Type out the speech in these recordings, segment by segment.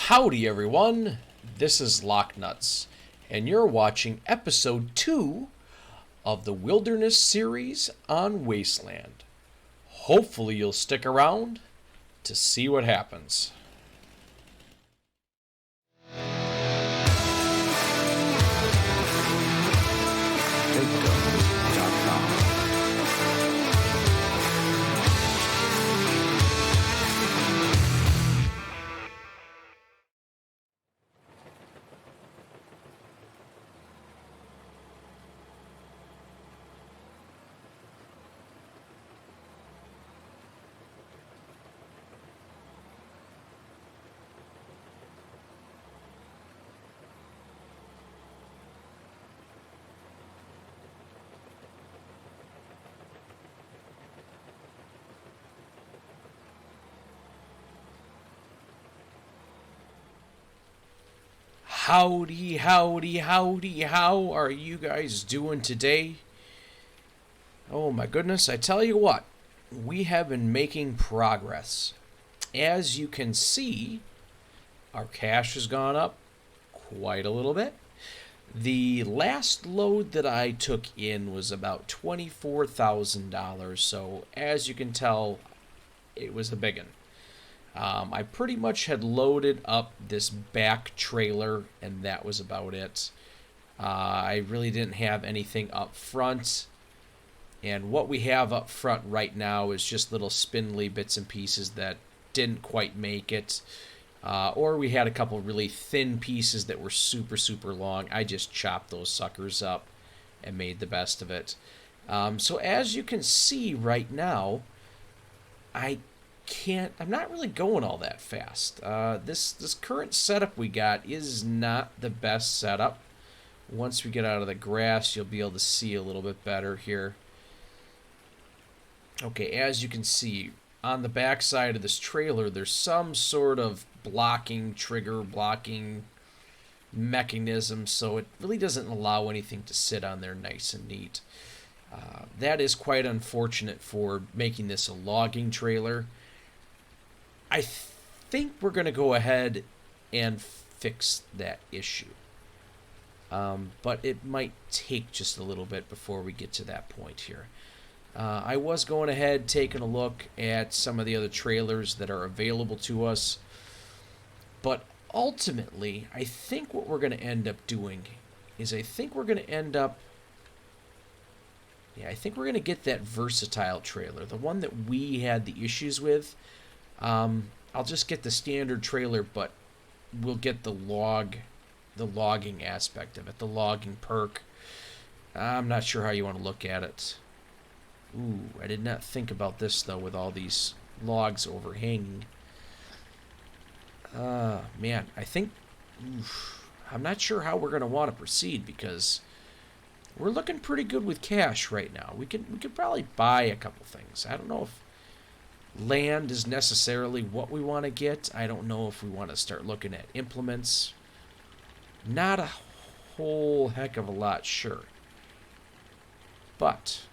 Howdy everyone, this is Nutz, and you're watching episode 2 of the Wilderness series on Wasteland. Hopefully you'll stick around to see what happens. Howdy, howdy, howdy, how are you guys doing today? Oh my goodness, I tell you what, we have been making progress. As you can see, our cash has gone up quite a little bit. The last load that I took in was about $24,000, so as you can tell, it was a big one. I pretty much had loaded up this back trailer, and that was about it. I really didn't have anything up front, and what we have up front right now is just little spindly bits and pieces that didn't quite make it, or we had a couple really thin pieces that were super long. I just chopped those suckers up and made the best of it. So as you can see right now, I'm not really going all that fast. This current setup we got is not the best setup. Once we get out of the grass, you'll be able to see a little bit better here. Okay, as you can see, on the back side of this trailer, there's some sort of trigger blocking mechanism, so it really doesn't allow anything to sit on there nice and neat. That is quite unfortunate for making this a logging trailer. I think we're going to go ahead and fix that issue. But it might take just a little bit before we get to that point here. I was going ahead taking a look at some of the other trailers that are available to us. But ultimately, I think what we're going to end up doing is I think we're going to get that versatile trailer, the one that we had the issues with. I'll just get the standard trailer, but we'll get the logging aspect of it, the logging perk. I'm not sure how you want to look at it. Ooh, I did not think about this, though, with all these logs overhanging. Man, I'm not sure how we're going to want to proceed, because we're looking pretty good with cash right now. We could probably buy a couple things. I don't know if land is necessarily what we want to get. I don't know if we want to start looking at implements. Not a whole heck of a lot sure. But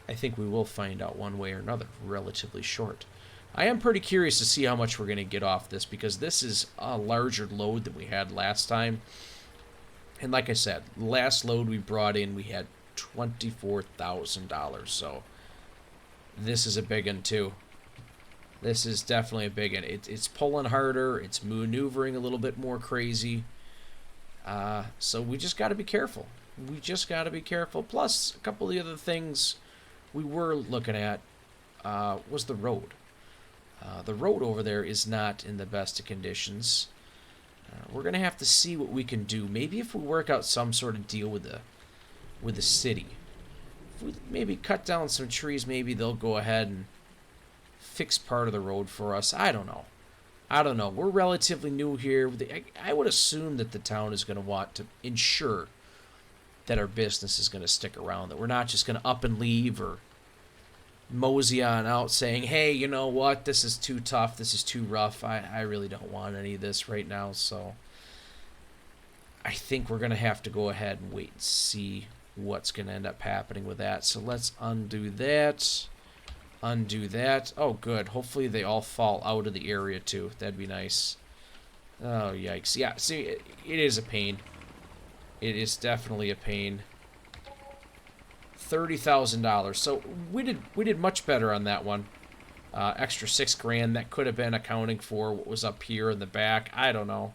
I think we will find out one way or another relatively short. I am pretty curious to see how much we're going to get off this, because this is a larger load than we had last time. And like I said, last load we brought in, we had $24,000, so this is a big one too. This is definitely a big one. It's pulling harder. It's maneuvering a little bit more crazy. So we just got to be careful. Plus, a couple of the other things we were looking at was the road. The road over there is not in the best of conditions. We're going to have to see what we can do. Maybe if we work out some sort of deal with the city. If we maybe cut down some trees, maybe they'll go ahead and fix part of the road for us. I don't know. We're relatively new here. I would assume that the town is going to want to ensure that our business is going to stick around, that we're not just going to up and leave or mosey on out saying, hey, you know what, this is too tough, this is too rough. I really don't want any of this right now, so I think we're going to have to go ahead and wait and see what's going to end up happening with that. So let's undo that. Oh, good. Hopefully they all fall out of the area, too. That'd be nice. Oh, yikes. Yeah, see, it is a pain. It is definitely a pain. $30,000. So we did much better on that one. Extra $6,000. That could have been accounting for what was up here in the back. I don't know.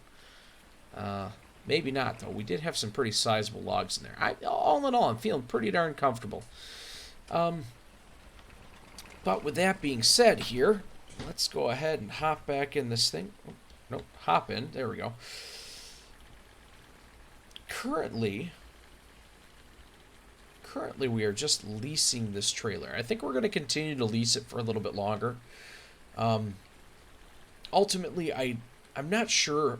Maybe not, though. We did have some pretty sizable logs in there. All in all, I'm feeling pretty darn comfortable. But with that being said here, let's go ahead and hop back in this thing. Oh, no, hop in. There we go. Currently, we are just leasing this trailer. I think we're going to continue to lease it for a little bit longer. Ultimately, I'm not sure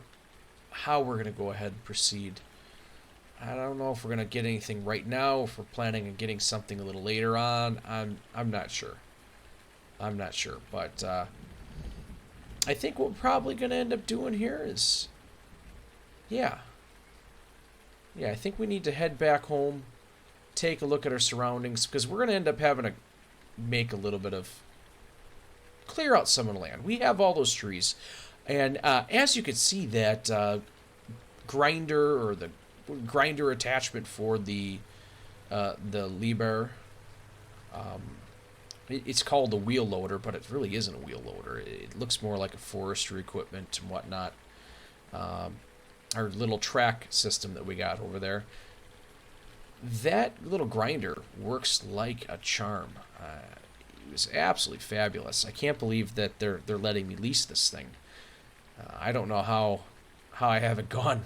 how we're going to go ahead and proceed. I don't know if we're going to get anything right now, if we're planning on getting something a little later on. I'm not sure. I'm not sure, but I think what we're probably going to end up doing here is, yeah, I think we need to head back home, take a look at our surroundings, because we're going to end up having to make a little bit of, clear out some of the land. We have all those trees, and as you can see, that grinder, or the grinder attachment for the Liebherr, it's called the wheel loader, but it really isn't a wheel loader. It looks more like a forestry equipment and whatnot. Our little track system that we got over there. That little grinder works like a charm. It was absolutely fabulous. I can't believe that they're letting me lease this thing. I don't know how I haven't gone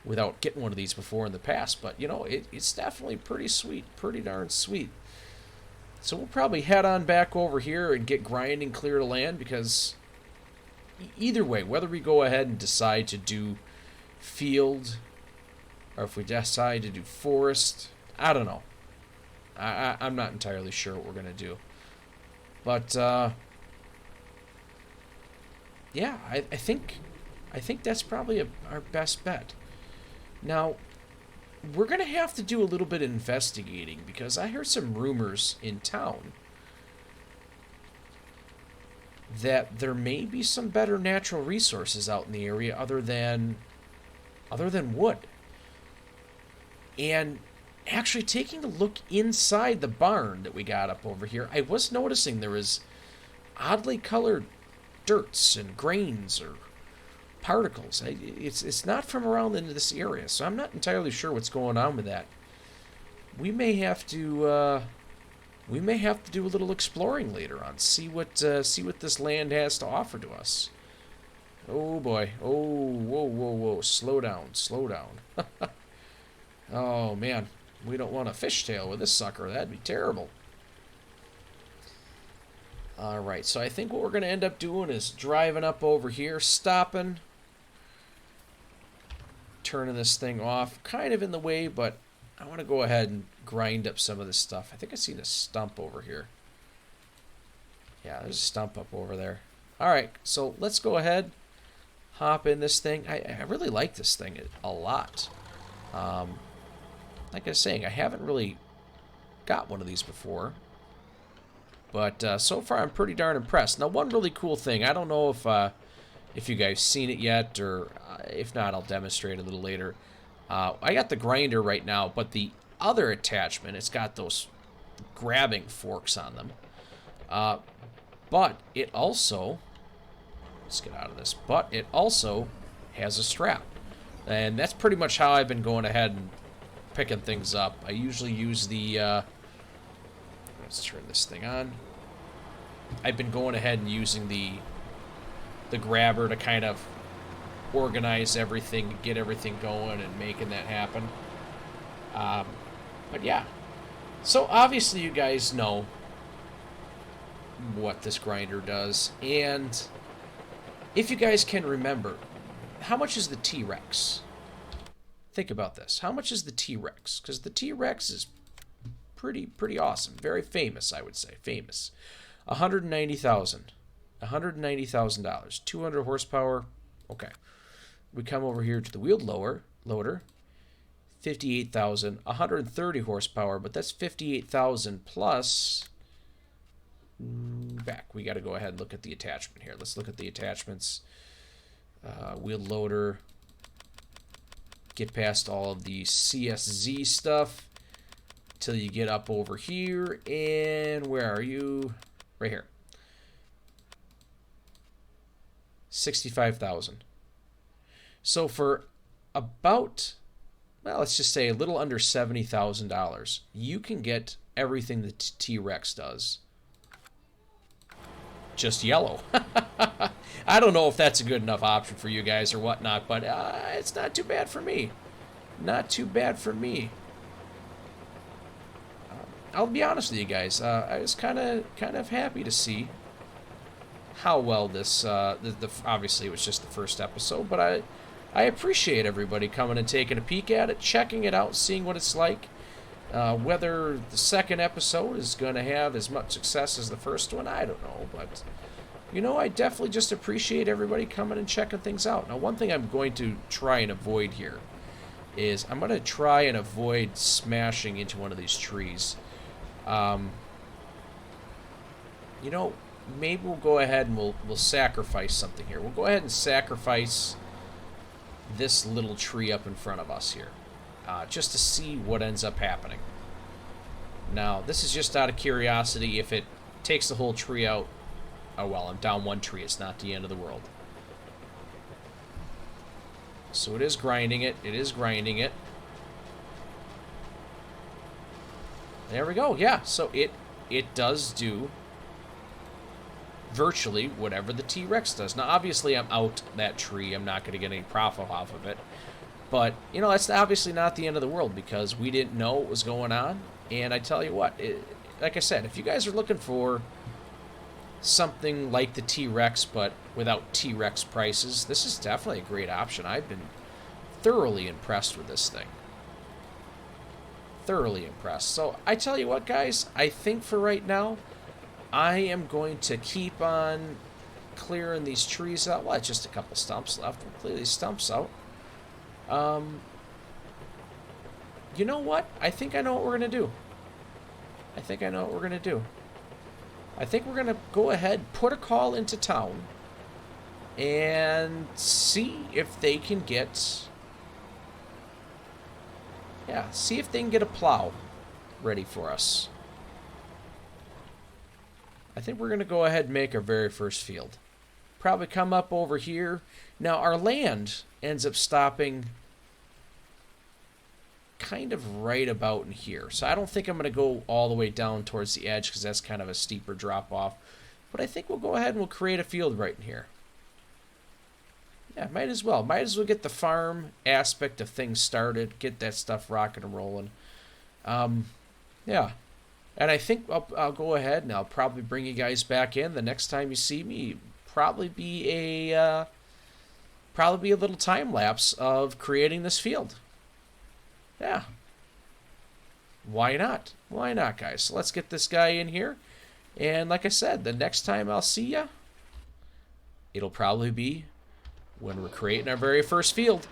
without getting one of these before in the past, but you know, it's definitely pretty sweet, pretty darn sweet. So we'll probably head on back over here and get grinding, clear the land, because either way, whether we go ahead and decide to do field or if we decide to do forest, I don't know. I'm not entirely sure what we're going to do. But, yeah, I think that's probably our best bet. Now, we're going to have to do a little bit of investigating, because I heard some rumors in town that there may be some better natural resources out in the area other than wood. And actually taking a look inside the barn that we got up over here, I was noticing there was oddly colored dirts and grains or particles. It's not from around into this area, so I'm not entirely sure what's going on with that. We may have to do a little exploring later on, see what this land has to offer to us. Oh boy! Oh, whoa! Slow down! Oh man, we don't want a fishtail with this sucker. That'd be terrible. All right, so I think what we're going to end up doing is driving up over here, stopping, turning this thing off, kind of in the way, but I want to go ahead and grind up some of this stuff. I think I seen a stump over here. Yeah, there's a stump up over there. All right, so let's go ahead, hop in this thing. I really like this thing a lot. Like I was saying, I haven't really got one of these before. But so far, I'm pretty darn impressed. Now, one really cool thing, I don't know if you guys seen it yet, or if not, I'll demonstrate a little later. I got the grinder right now, but the other attachment, it's got those grabbing forks on them. But it also, let's get out of this, but it also has a strap. And that's pretty much how I've been going ahead and picking things up. I usually use the, let's turn this thing on. I've been going ahead and using the grabber to kind of organize everything, get everything going, and making that happen. But yeah, so obviously you guys know what this grinder does, and if you guys can remember, how much is the T-Rex? Think about this. How much is the T-Rex? Because the T-Rex is pretty awesome. Very famous, I would say. Famous. $190,000. $190,000. 200 horsepower. Okay. We come over here to the wheeled loader. 58,000. 130 horsepower, but that's 58,000 plus. Back. We got to go ahead and look at the attachment here. Let's look at the attachments. Wheel loader. Get past all of the CSZ stuff till you get up over here. And where are you? Right here. 65,000. So for about, well, let's just say a little under $70,000, you can get everything that T-Rex does. Just yellow. I don't know if that's a good enough option for you guys or whatnot, but it's not too bad for me. Not too bad for me. I'll be honest with you guys. I was kind of happy to see how well this. Obviously, it was just the first episode, but I appreciate everybody coming and taking a peek at it, checking it out, seeing what it's like. Whether the second episode is going to have as much success as the first one, I don't know, but. You know, I definitely just appreciate everybody coming and checking things out. Now, one thing I'm going to try and avoid here is I'm going to try and avoid smashing into one of these trees. You know, maybe we'll go ahead and we'll sacrifice something here. We'll go ahead and sacrifice this little tree up in front of us here, just to see what ends up happening. Now, this is just out of curiosity. If it takes the whole tree out, oh well, I'm down one tree. It's not the end of the world. So it is grinding it. It is grinding it. There we go. Yeah, so it does do virtually whatever the T-Rex does. Now, obviously, I'm out that tree. I'm not going to get any profit off of it. But, you know, that's obviously not the end of the world because we didn't know what was going on. And I tell you what, like I said, if you guys are looking for something like the T-Rex, but without T-Rex prices, this is definitely a great option. I've been thoroughly impressed with this thing. Thoroughly impressed. So, I tell you what, guys, I think for right now, I am going to keep on clearing these trees out. Well, it's just a couple stumps left. We'll clear these stumps out. You know what? I think I know what we're going to do. I think we're going to go ahead, put a call into town, and see if they can get... Yeah, see if they can get a plow ready for us. I think we're going to go ahead and make our very first field. Probably come up over here. Now, our land ends up stopping kind of right about in here. So I don't think I'm going to go all the way down towards the edge because that's kind of a steeper drop off. But I think we'll go ahead and we'll create a field right in here. Yeah, might as well. Might as well get the farm aspect of things started. Get that stuff rocking and rolling. Yeah. And I think I'll go ahead and I'll probably bring you guys back in. The next time you see me, probably be a little time lapse of creating this field. Yeah. Why not? Why not, guys? So let's get this guy in here. And like I said, the next time I'll see ya, it'll probably be when we're creating our very first field.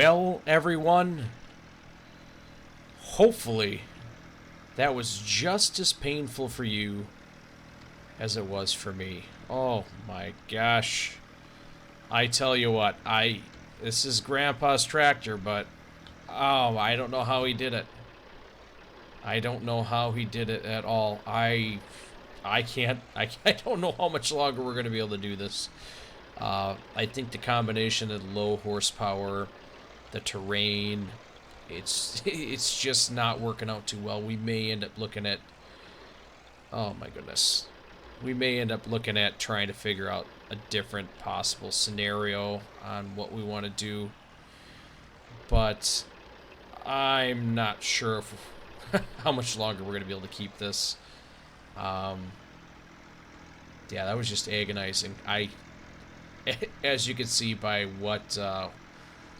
Well, everyone, hopefully that was just as painful for you as it was for me. Oh my gosh. I tell you what, this is Grandpa's tractor, but oh, I don't know how he did it. I don't know how he did it at all. I don't know how much longer we're going to be able to do this. I think the combination of low horsepower, the terrain, it's just not working out too well. We may end up looking at, oh my goodness, we may end up looking at trying to figure out a different possible scenario on what we want to do. But I'm not sure if how much longer we're going to be able to keep this. Yeah, that was just agonizing. As you can see by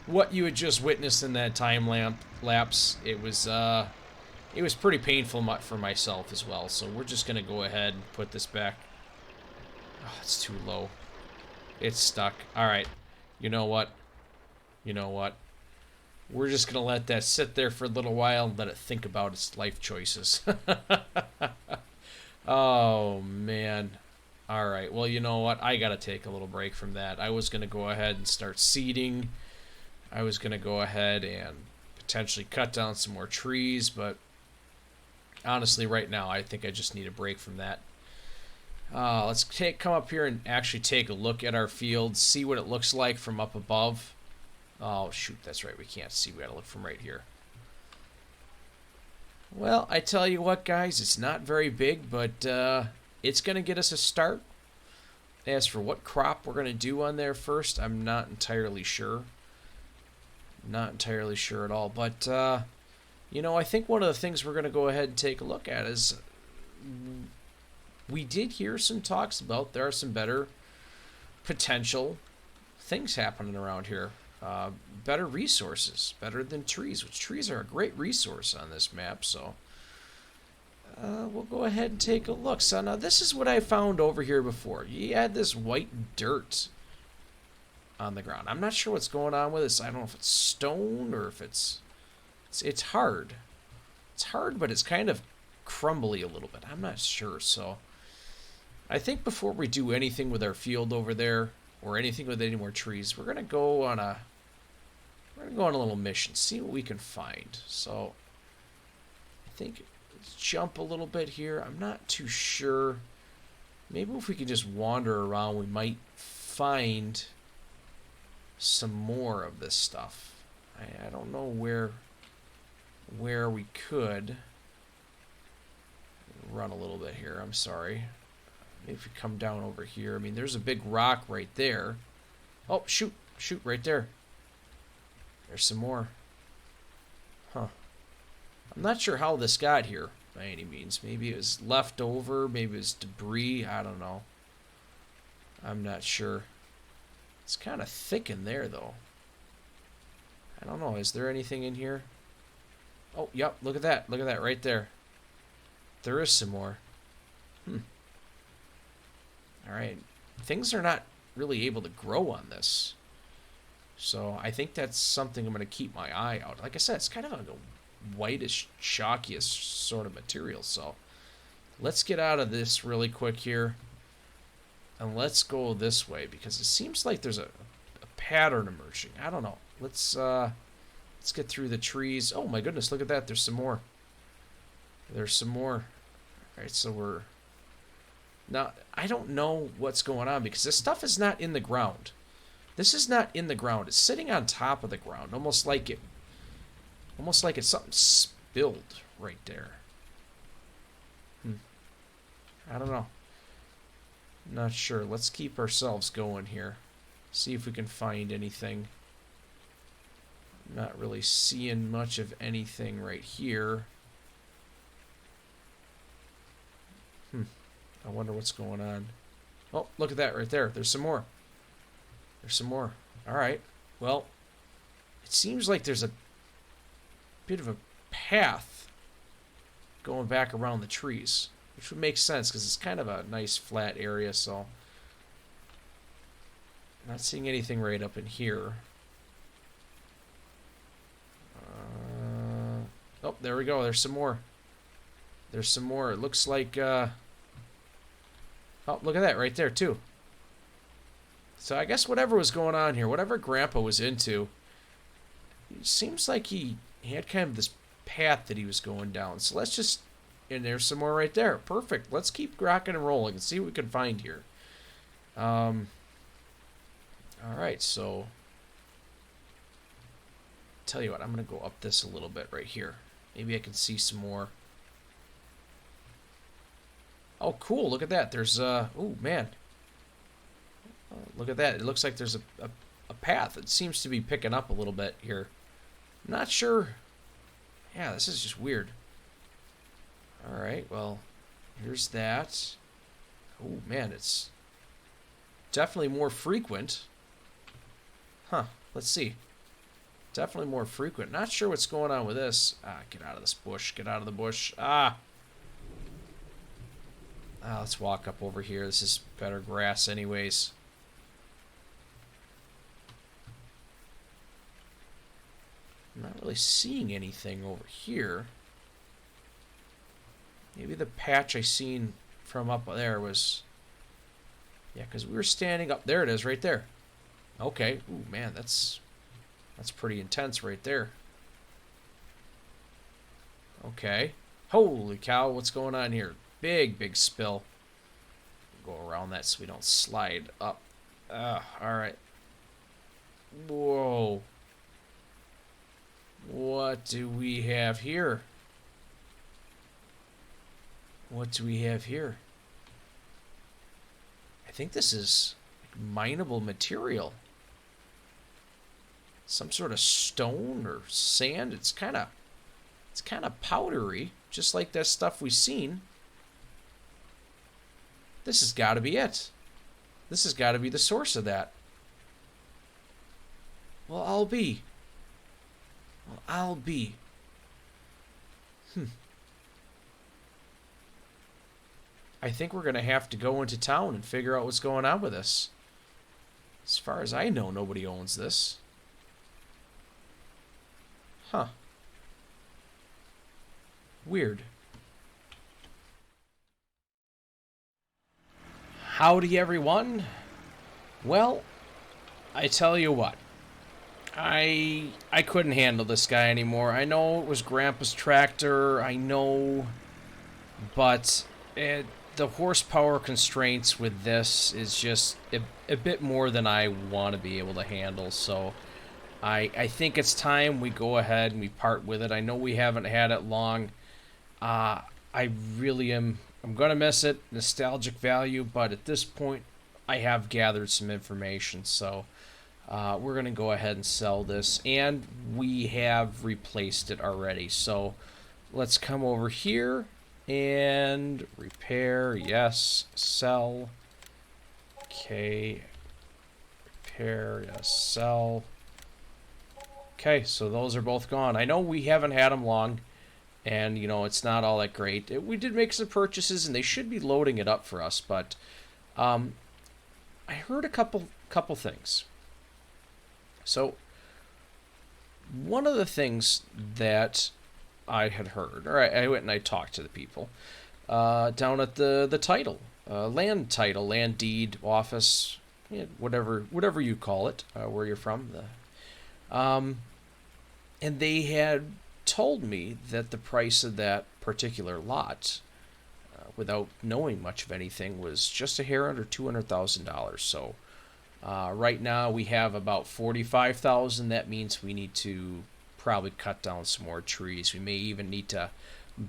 what you had just witnessed in that time lapse, it was pretty painful for myself as well. So we're just gonna go ahead and put this back. Oh, it's too low. It's stuck. All right. You know what? We're just gonna let that sit there for a little while and let it think about its life choices. Oh man. All right. Well, you know what? I gotta take a little break from that. I was gonna go ahead and start seeding. I was gonna go ahead and potentially cut down some more trees, but honestly, right now, I think I just need a break from that. Let's come up here and actually take a look at our field, see what it looks like from up above. Oh, shoot, that's right. We can't see. We gotta look from right here. Well, I tell you what, guys, it's not very big, but it's going to get us a start. As for what crop we're going to do on there first, I'm not entirely sure. Not entirely sure at all. But, you know, I think one of the things we're going to go ahead and take a look at is we did hear some talks about there are some better potential things happening around here. Better resources, better than trees, which trees are a great resource on this map, so we'll go ahead and take a look. So now this is what I found over here before. You had this white dirt on the ground. I'm not sure what's going on with this. I don't know if it's stone or if it's hard. It's hard, but it's kind of crumbly a little bit. I'm not sure, so I think before we do anything with our field over there or anything with any more trees, we're gonna go on a little mission, see what we can find. So I think let's jump a little bit here. I'm not too sure. Maybe if we could just wander around, we might find some more of this stuff. I don't know where we could run a little bit here. I'm sorry. Maybe if we come down over here. I mean, there's a big rock right there. Oh, shoot right there. There's some more. Huh. I'm not sure how this got here by any means. Maybe it was left over. Maybe it was debris. I don't know. I'm not sure. It's kind of thick in there, though. I don't know. Is there anything in here? Oh, yep. Look at that. Look at that right there. There is some more. All right. Things are not really able to grow on this. So I think that's something I'm going to keep my eye out. Like I said, it's kind of like a whitish, chalkiest sort of material. So let's get out of this really quick here. And let's go this way because it seems like there's a pattern emerging. I don't know. Let's get through the trees. Oh my goodness, look at that. There's some more. There's some more. All right, so we're... Now, I don't know what's going on because this stuff is not in the ground. This is not in the ground. It's sitting on top of the ground, almost like it's something spilled right there. I don't know. Not sure. Let's keep ourselves going here. See if we can find anything. Not really seeing much of anything right here. I wonder what's going on. Oh, look at that right there. There's some more. There's some more. All right. Well, it seems like there's a bit of a path going back around the trees, which would make sense because it's kind of a nice flat area, so I'm not seeing anything right up in here. Oh, there we go. There's some more. There's some more. It looks like, oh, look at that right there, too. So I guess whatever was going on here, whatever Grandpa was into, it seems like he had kind of this path that he was going down. So let's just, and there's some more right there. Perfect. Let's keep rocking and rolling and see what we can find here. All right, so tell you what, I'm going to go up this a little bit right here. Maybe I can see some more. Oh, cool. Look at that. There's, oh, man. Look at that. It looks like there's a path. It seems to be picking up a little bit here. I'm not sure. Yeah, this is just weird. All right, well, here's that. Oh, man, it's definitely more frequent. Huh, let's see. Definitely more frequent. Not sure what's going on with this. Ah, get out of this bush. Get out of the bush. Ah. Let's walk up over here. This is better grass anyways. I'm not really seeing anything over here. Maybe the patch I seen from up there was... Yeah, because we were standing up. There it is, right there. Okay. Ooh, man, that's pretty intense right there. Okay. Holy cow, what's going on here? Big spill. Go around that so we don't slide up. Alright. Whoa. What do we have here? What do we have here? I think this is like mineable material. Some sort of stone or sand. It's kind of powdery, just like that stuff we've seen. This has got to be it. This has got to be the source of that. Well, I'll be. I think we're going to have to go into town and figure out what's going on with this. As far as I know, nobody owns this. Huh. Weird. Howdy, everyone. Well, I tell you what. I couldn't handle this guy anymore. I know it was Grandpa's tractor. I know. But the horsepower constraints with this is just a bit more than I want to be able to handle. So I think it's time we go ahead and we part with it. I know we haven't had it long. I really am. I'm going to miss it. Nostalgic value. But at this point, I have gathered some information. So we're going to go ahead and sell this. And we have replaced it already. So let's come over here. And repair, yes. Sell. Okay. Repair, yes. Sell. Okay, so those are both gone. I know we haven't had them long, and, you know, it's not all that great. We did make some purchases, and they should be loading it up for us, but I heard a couple things. So, one of the things that I had heard, or I went and I talked to the people down at the title, land deed office, whatever you call it, where you're from. And they had told me that the price of that particular lot, without knowing much of anything, was just a hair under $200,000. So right now we have about $45,000. That means we need to probably cut down some more trees. We may even need to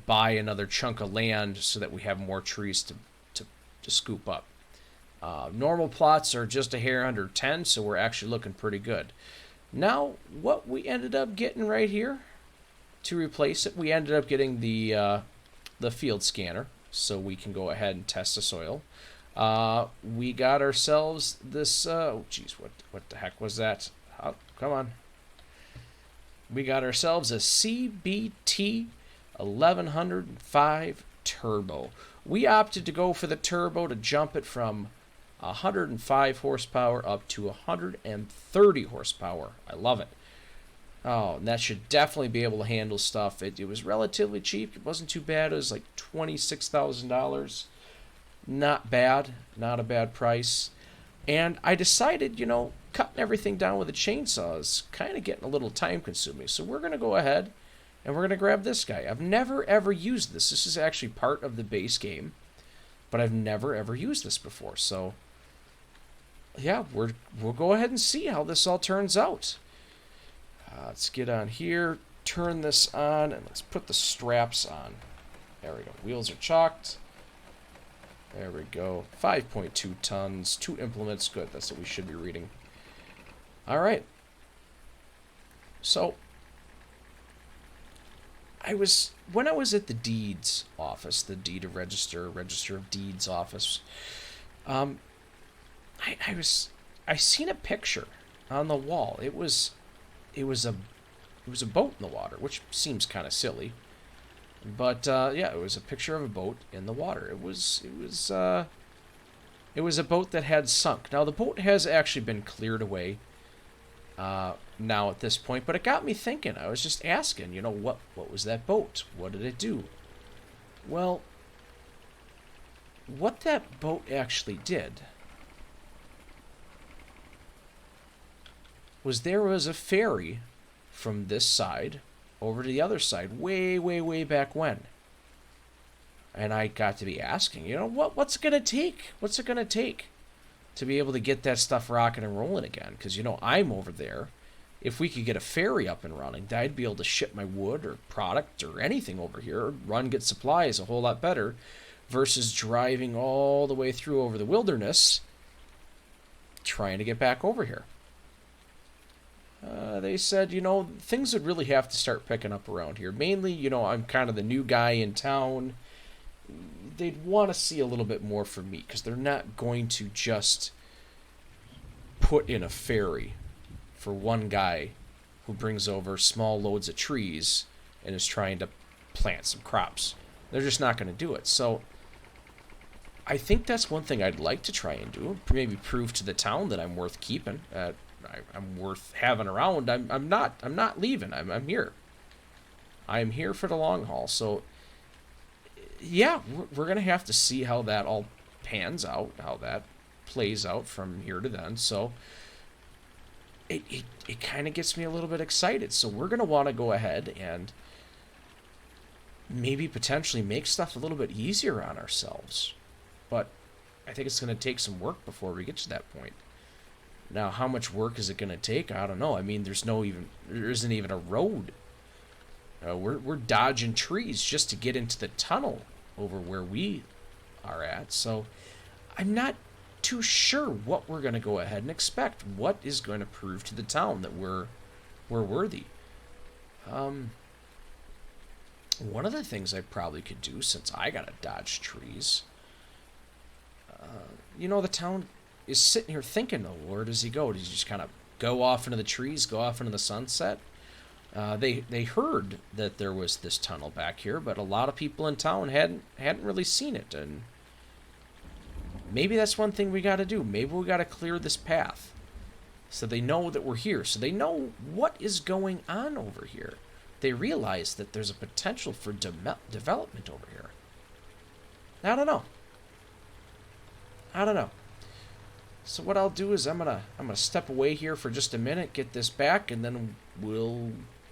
buy another chunk of land so that we have more trees to scoop up. Normal plots are just a hair under 10, so we're actually looking pretty good. Now, what we ended up getting right here to replace it, we ended up getting the field scanner, so we can go ahead and test the soil. We got ourselves this. Oh, geez, what the heck was that? Oh, come on. We got ourselves a CBT 1105 turbo. We opted to go for the turbo to jump it from 105 horsepower up to 130 horsepower. I love it. Oh, and that should definitely be able to handle stuff. It was relatively cheap. It wasn't too bad. It was like $26,000. Not bad. Not a bad price. And I decided, cutting everything down with a chainsaw is kind of getting a little time consuming. So we're going to go ahead and we're going to grab this guy. I've never ever used this. This is actually part of the base game, but I've never ever used this before. So yeah, we'll go ahead and see how this all turns out. Let's get on here, turn this on, and let's put the straps on. There we go. Wheels are chalked. There we go. 5.2 tons, 2 implements. Good, that's what we should be reading. All right. So, when I was at the deeds office, the deed of register of deeds office, I seen a picture on the wall. It was a boat in the water, which seems kind of silly. But yeah, it was a picture of a boat in the water. It was a boat that had sunk. Now the boat has actually been cleared away now at this point, but it got me thinking. I was just asking, what was that boat? What did it do? Well, what that boat actually did was there was a ferry from this side over to the other side way, way, way back when. And I got to be asking, what's it going to take? What's it going to take to be able to get that stuff rocking and rolling again? Because, I'm over there. If we could get a ferry up and running, I'd be able to ship my wood or product or anything over here, get supplies a whole lot better, versus driving all the way through over the wilderness trying to get back over here. They said, things would really have to start picking up around here. Mainly, I'm kind of the new guy in town. They'd want to see a little bit more from me, because they're not going to just put in a ferry for one guy who brings over small loads of trees and is trying to plant some crops. They're just not going to do it. So I think that's one thing I'd like to try and do. Maybe prove to the town that I'm worth keeping. I'm worth having around. I'm not leaving. I'm here. I'm here for the long haul. So yeah, we're gonna have to see how that all pans out, how that plays out from here to then. So it kind of gets me a little bit excited. So we're gonna want to go ahead and maybe potentially make stuff a little bit easier on ourselves. But I think it's gonna take some work before we get to that point. Now, how much work is it going to take? I don't know. I mean, there isn't even a road. We're dodging trees just to get into the tunnel over where we are at. So I'm not too sure what we're going to go ahead and expect. What is going to prove to the town that we're worthy? One of the things I probably could do, since I got to dodge trees, the town is sitting here thinking, where does he go? Does he just kind of go off into the trees, go off into the sunset? They heard that there was this tunnel back here, but a lot of people in town hadn't really seen it, and maybe that's one thing we got to do. Maybe we got to clear this path so they know that we're here, so they know what is going on over here. They realize that there's a potential for development over here. I don't know. So what I'll do is I'm gonna step away here for just a minute, get this back, and then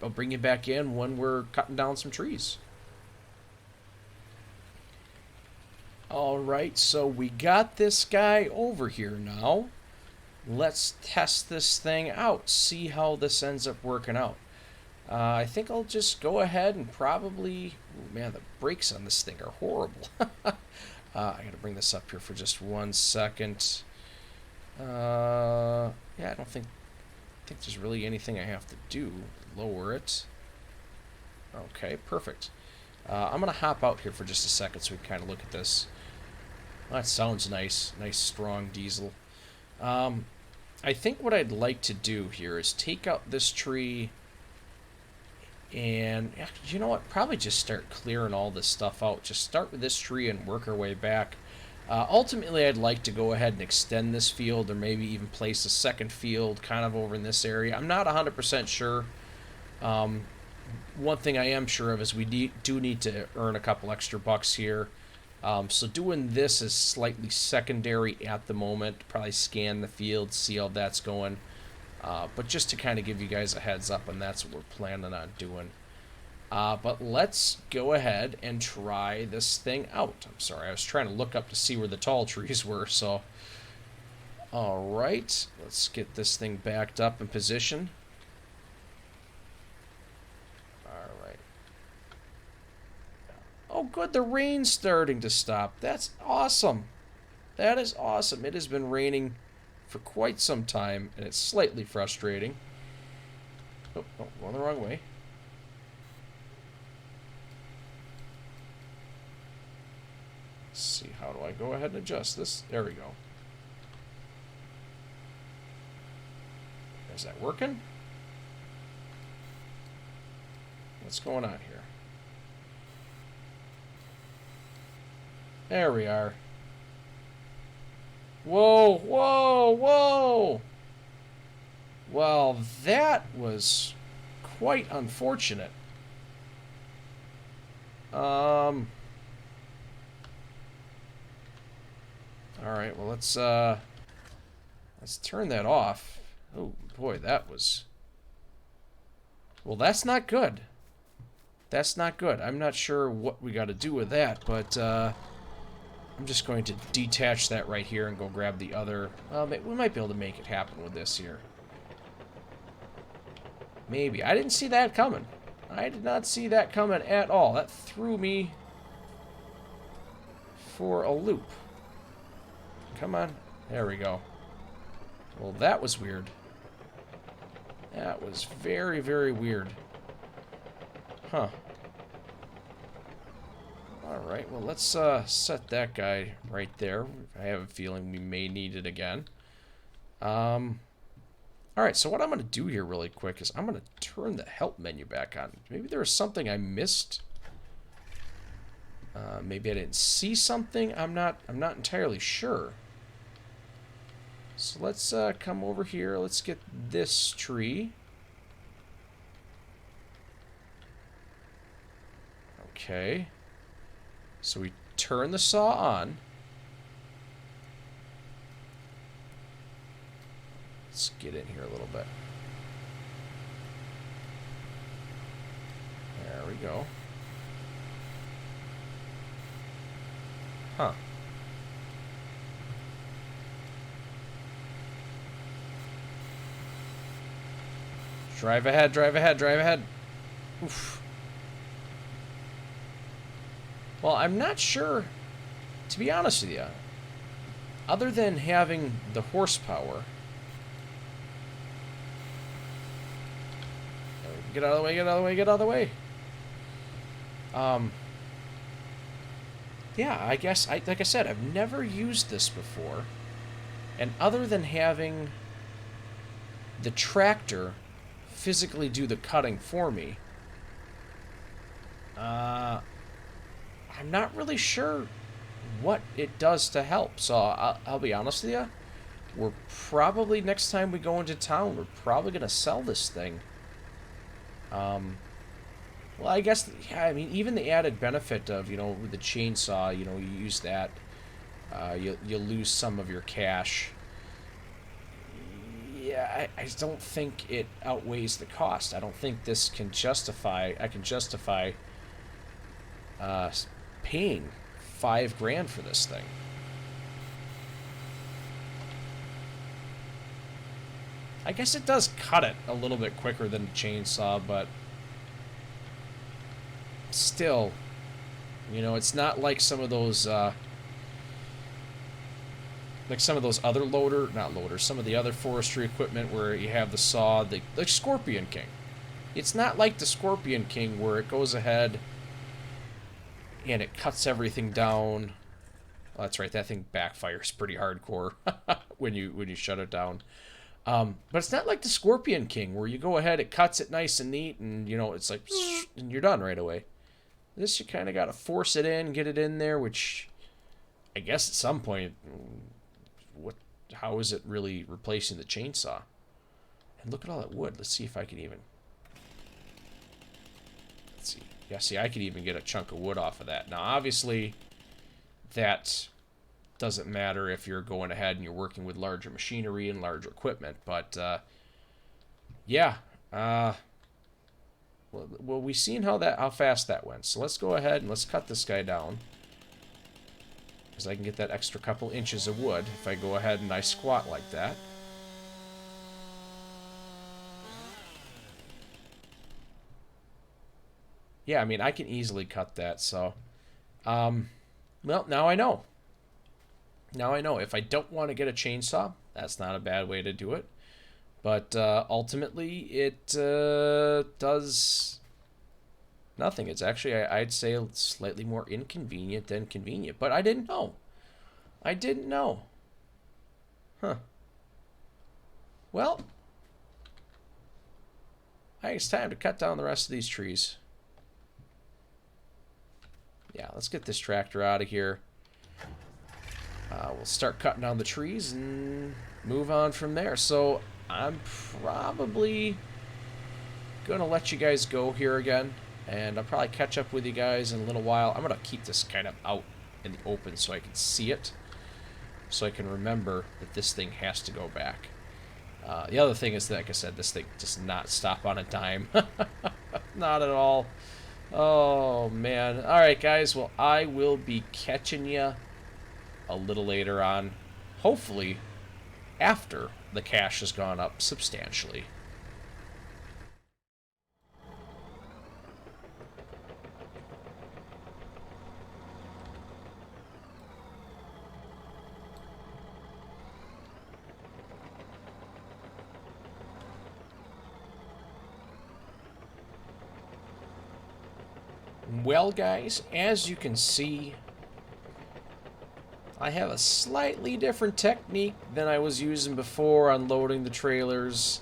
I'll bring you back in when we're cutting down some trees. Alright, so we got this guy over here now. Let's test this thing out, see how this ends up working out. I think I'll just go ahead and probably... Oh man, the brakes on this thing are horrible. I gotta bring this up here for just 1 second. Yeah, I don't think there's really anything I have to do. Lower it. Okay, perfect. I'm gonna hop out here for just a second so we can kind of look at this. That sounds nice. Nice strong diesel. I think what I'd like to do here is take out this tree and, you know what, probably just start clearing all this stuff out. Just start with this tree and work our way back. Ultimately, I'd like to go ahead and extend this field, or maybe even place a second field kind of over in this area. I'm not 100% sure. One thing I am sure of is we do need to earn a couple extra bucks here. So doing this is slightly secondary at the moment. Probably scan the field, see how that's going. But just to kind of give you guys a heads up, and that's what we're planning on doing. But let's go ahead and try this thing out. I'm sorry, I was trying to look up to see where the tall trees were, so... Alright, let's get this thing backed up in position. Alright. Oh good, the rain's starting to stop. That's awesome. That is awesome. It has been raining for quite some time, and it's slightly frustrating. Oh, going the wrong way. Let's see, how do I go ahead and adjust this? There we go. Is that working? What's going on here? There we are. Whoa, whoa, whoa! Well, that was quite unfortunate. Alright, well let's turn that off. Oh boy, that was... Well, that's not good. That's not good. I'm not sure what we got to do with that, but I'm just going to detach that right here and go grab the other... we might be able to make it happen with this here. Maybe. I didn't see that coming. I did not see that coming at all. That threw me for a loop. Come on. There we go. Well, that was weird. That was very, very weird. Huh. Alright, well, let's set that guy right there. I have a feeling we may need it again. Alright, so what I'm going to do here really quick is I'm going to turn the help menu back on. Maybe there was something I missed. Maybe I didn't see something. I'm not entirely sure. So let's come over here. Let's get this tree. Okay. So we turn the saw on. Let's get in here a little bit. There we go. Huh. Drive ahead, drive ahead, drive ahead. Oof. Well, I'm not sure, to be honest with you, other than having the horsepower. Get out of the way, get out of the way, get out of the way. Yeah, I guess, like I said, I've never used this before. And other than having the tractor physically do the cutting for me, I'm not really sure what it does to help. So I'll be honest with you, we're probably, next time we go into town, we're probably going to sell this thing. Well, I guess, yeah, I mean, even the added benefit of, you know, with the chainsaw, you know, you use that, you lose some of your cash. Yeah, I don't think it outweighs the cost. I don't think this can justify, I can justify paying $5 grand for this thing. I guess it does cut it a little bit quicker than the chainsaw, but still, you know, it's not like some of those other some of the other forestry equipment where you have the saw, the Scorpion King. It's not like the Scorpion King where it goes ahead and it cuts everything down. Well, that's right, that thing backfires pretty hardcore when you shut it down. But it's not like the Scorpion King where you go ahead, it cuts it nice and neat, and you know, it's like, and you're done right away. This, you kind of got to force it in, get it in there, which I guess at some point, how is it really replacing the chainsaw? And look at all that wood. Let's see if I can even... Let's see. Yeah, see, I could even get a chunk of wood off of that. Now, obviously, that doesn't matter if you're going ahead and you're working with larger machinery and larger equipment. But, yeah. Well, we've seen how fast that went. So let's go ahead and let's cut this guy down. Because I can get that extra couple inches of wood if I go ahead and I squat like that. Yeah, I mean, I can easily cut that, so... well, now I know. Now I know. If I don't want to get a chainsaw, that's not a bad way to do it. But ultimately, it does nothing. It's actually, I'd say, slightly more inconvenient than convenient. But I didn't know. I didn't know. Huh. Well, I think it's time to cut down the rest of these trees. Yeah, let's get this tractor out of here. We'll start cutting down the trees and move on from there. So I'm probably going to let you guys go here again. And I'll probably catch up with you guys in a little while. I'm going to keep this kind of out in the open so I can see it. So I can remember that this thing has to go back. The other thing is that, like I said, this thing does not stop on a dime. Not at all. Oh, man. Alright, guys. Well, I will be catching you a little later on. Hopefully, after the cash has gone up substantially. Well, guys, as you can see, I have a slightly different technique than I was using before unloading the trailers.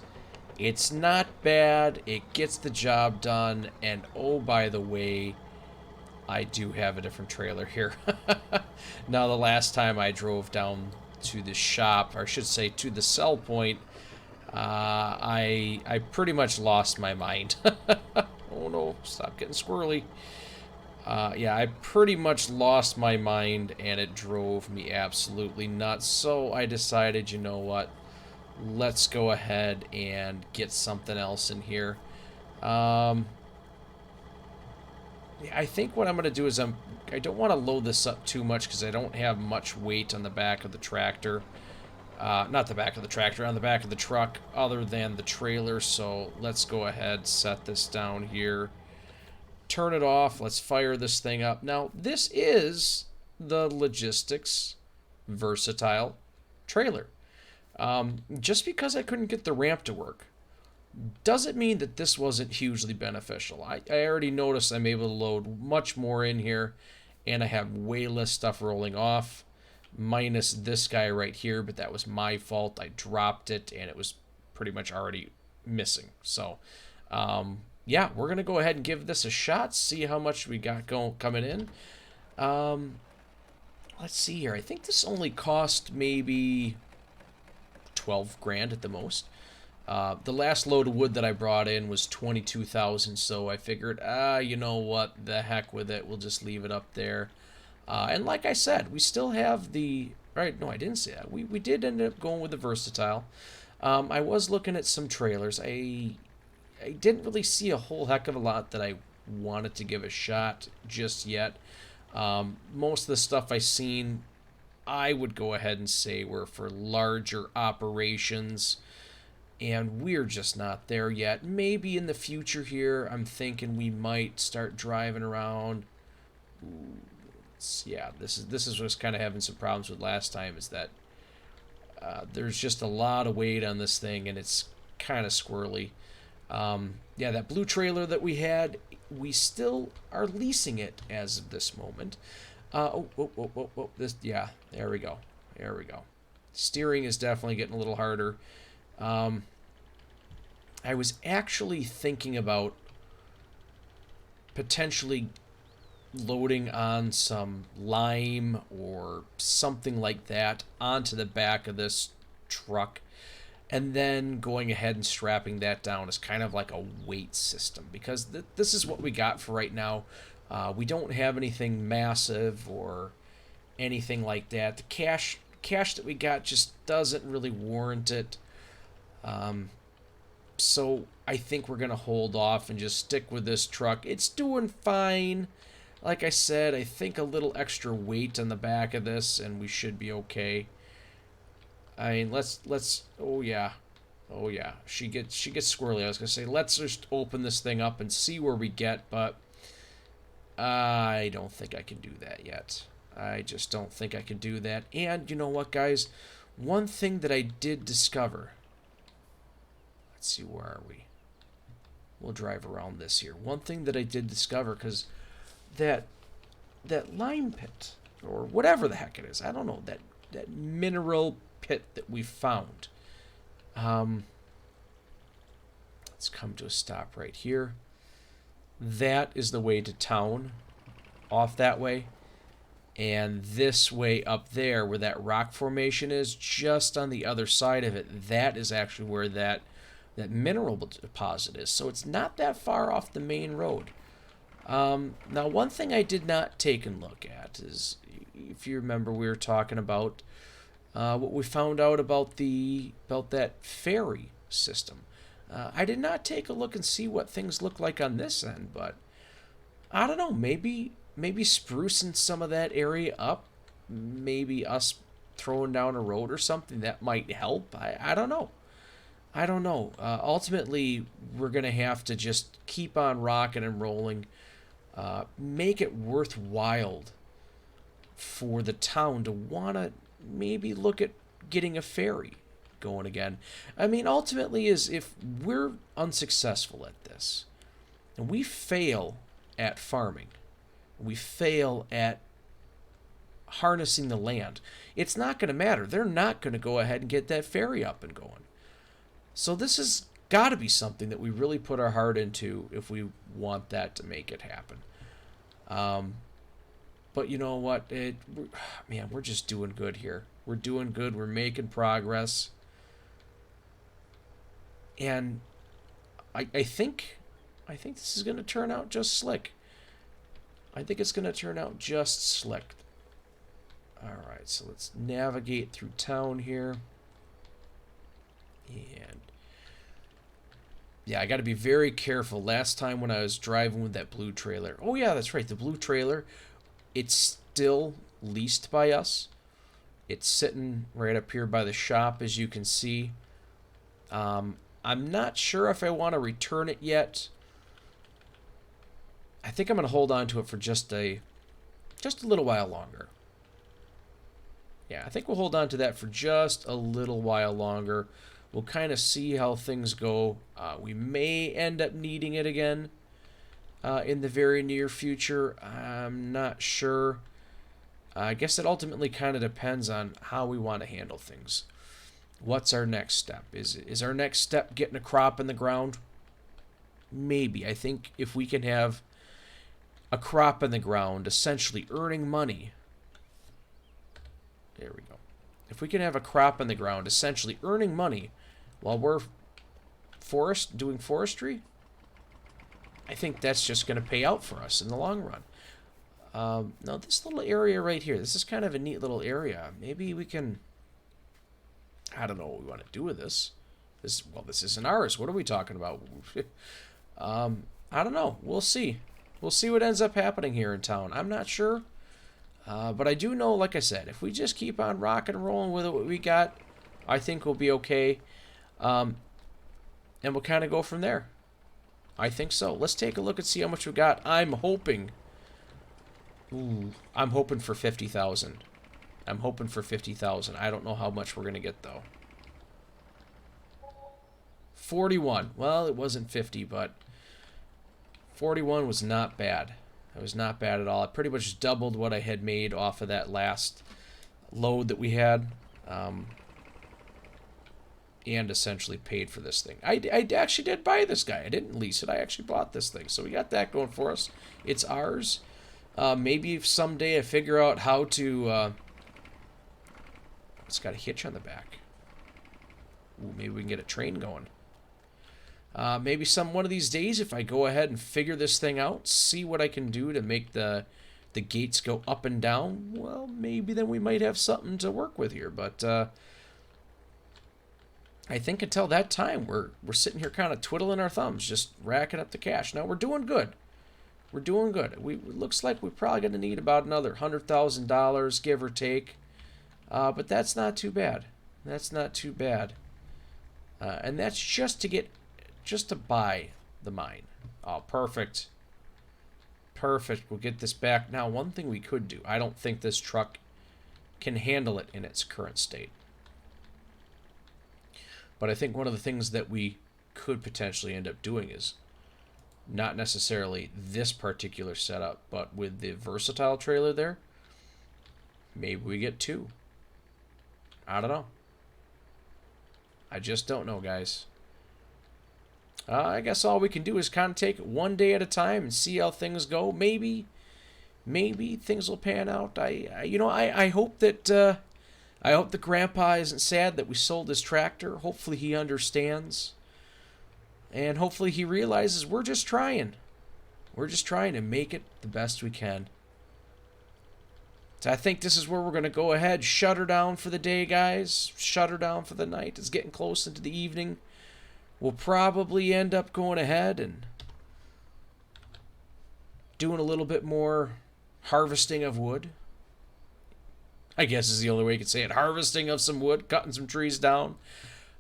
It's not bad, it gets the job done, and oh, by the way, I do have a different trailer here. Now, the last time I drove down to the shop, or I should say to the sell point, I pretty much lost my mind. Oh no, stop getting squirrely. Yeah, I pretty much lost my mind, and it drove me absolutely nuts. So I decided, you know what? Let's go ahead and get something else in here. Yeah, I think what I'm going to do is I don't want to load this up too much because I don't have much weight on the back of the tractor. Not the back of the tractor, on the back of the truck, other than the trailer. So let's go ahead, set this down here. Turn it off. Let's fire this thing up. Now, this is the Logistics Versatile trailer. Just because I couldn't get the ramp to work doesn't mean that this wasn't hugely beneficial. I already noticed I'm able to load much more in here, and I have way less stuff rolling off, minus this guy right here, but that was my fault. I dropped it, and it was pretty much already missing. So, yeah, we're going to go ahead and give this a shot, see how much we got coming in. Let's see here. I think this only cost maybe 12 grand at the most. The last load of wood that I brought in was 22,000, so I figured, you know what, the heck with it, we'll just leave it up there. And like I said, we still have the... Right, no, I didn't say that. We did end up going with the Versatile. I was looking at some trailers. I didn't really see a whole heck of a lot that I wanted to give a shot just yet. Most of the stuff I seen, I would go ahead and say were for larger operations, and we're just not there yet. Maybe in the future here, I'm thinking we might start driving around. Yeah, this is what's kind of having some problems with last time, is that there's just a lot of weight on this thing, and it's kind of squirrely. Yeah, that blue trailer that we had, we still are leasing it as of this moment. Yeah, there we go. There we go. Steering is definitely getting a little harder. I was actually thinking about potentially loading on some lime or something like that onto the back of this truck. and then going ahead and strapping that down is kind of like a weight system, because this is what we got for right now. We don't have anything massive or anything like that. The cash that we got just doesn't really warrant it. So I think we're going to hold off and just stick with this truck. It's doing fine. Like I said, I think a little extra weight on the back of this and we should be okay. I mean, let's oh yeah. Oh yeah. She gets squirrely. I was going to say let's just open this thing up and see where we get, but I don't think I can do that yet. I just don't think I can do that. And you know what, guys? One thing that I did discover. Let's see, where are we? We'll drive around this here. One thing that I did discover, because that lime pit, or whatever the heck it is, I don't know, that mineral pit that we found. Let's come to a stop right here. That is the way to town, off that way. And this way up there, where that rock formation is, just on the other side of it, that is actually where that mineral deposit is. So it's not that far off the main road. Now, one thing I did not take a look at is, if you remember, we were talking about what we found out about that ferry system. I did not take a look and see what things look like on this end, but I don't know. Maybe sprucing some of that area up, maybe us throwing down a road or something, that might help. I don't know. Ultimately, we're going to have to just keep on rocking and rolling, make it worthwhile for the town to want to maybe look at getting a ferry going again. I mean, ultimately, is if we're unsuccessful at this, and we fail at farming, we fail at harnessing the land, it's not going to matter. They're not going to go ahead and get that ferry up and going. So this has got to be something that we really put our heart into if we want that to make it happen. But you know what? Man, we're just doing good here. We're doing good. We're making progress. And I think this is going to turn out just slick. I think it's going to turn out just slick. All right, so let's navigate through town here. And yeah, I got to be very careful. Last time when I was driving with that blue trailer. Oh yeah, that's right. The blue trailer, it's still leased by us. It's sitting right up here by the shop, as you can see. I'm not sure if I want to return it yet. I think I'm going to hold on to it for just a little while longer. Yeah, I think we'll hold on to that for just a little while longer. We'll kind of see how things go. We may end up needing it again in the very near future. I'm not sure. I guess it ultimately kind of depends on how we want to handle things. What's our next step? Is our next step getting a crop in the ground? Maybe. I think if we can have a crop in the ground, essentially earning money. There we go. If we can have a crop in the ground, essentially earning money while we're doing forestry, I think that's just going to pay out for us in the long run. Now, this little area right here, this is kind of a neat little area. Maybe we can... I don't know what we want to do with this. This isn't ours. What are we talking about? I don't know. We'll see. We'll see what ends up happening here in town. I'm not sure. But I do know, like I said, if we just keep on rocking and rolling with what we got, I think we'll be okay. And we'll kind of go from there. I think so. Let's take a look and see how much we got. I'm hoping for 50,000. I'm hoping for 50,000. I don't know how much we're going to get, though. 41. Well, it wasn't 50, but 41 was not bad. It was not bad at all. I pretty much doubled what I had made off of that last load that we had. And essentially paid for this thing. I actually did buy this guy. I didn't lease it. I actually bought this thing. So we got that going for us. It's ours. Maybe if someday I figure out how to... it's got a hitch on the back. Ooh, maybe we can get a train going. Maybe one of these days, if I go ahead and figure this thing out, see what I can do to make the gates go up and down, well, maybe then we might have something to work with here. But I think until that time, we're sitting here kind of twiddling our thumbs, just racking up the cash. Now, we're doing good. We're doing good. It looks like we're probably going to need about another $100,000, give or take. But that's not too bad. That's not too bad. And that's just to buy the mine. Oh, perfect. Perfect. We'll get this back. Now, one thing we could do. I don't think this truck can handle it in its current state. But I think one of the things that we could potentially end up doing is not necessarily this particular setup, but with the versatile trailer there, maybe we get two. I don't know. I just don't know, guys. I guess all we can do is kind of take it one day at a time and see how things go. Maybe things will pan out. I hope that I hope that Grandpa isn't sad that we sold his tractor. Hopefully he understands, and hopefully he realizes we're just trying. We're just trying to make it the best we can. So I think this is where we're going to go ahead, shut her down for the day, guys. Shut her down for the night. It's getting close into the evening. We'll probably end up going ahead and doing a little bit more harvesting of wood. I guess is the only way you could say it. Harvesting of some wood, cutting some trees down.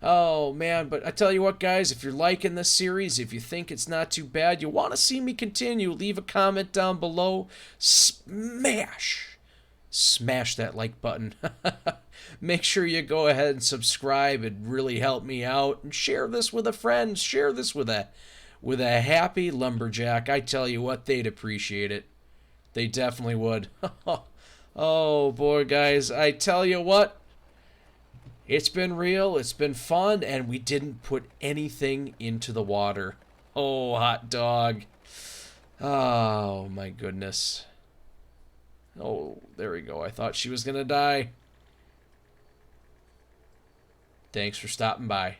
Oh, man, but I tell you what, guys, if you're liking this series, if you think it's not too bad, you want to see me continue, leave a comment down below. Smash that like button. Make sure you go ahead and subscribe. It'd really help me out. And share this with a friend. Share this with a happy lumberjack. I tell you what, they'd appreciate it. They definitely would. Oh, boy, guys. I tell you what. It's been real. It's been fun. And we didn't put anything into the water. Oh, hot dog. Oh, my goodness. Oh, there we go. I thought she was going to die. Thanks for stopping by.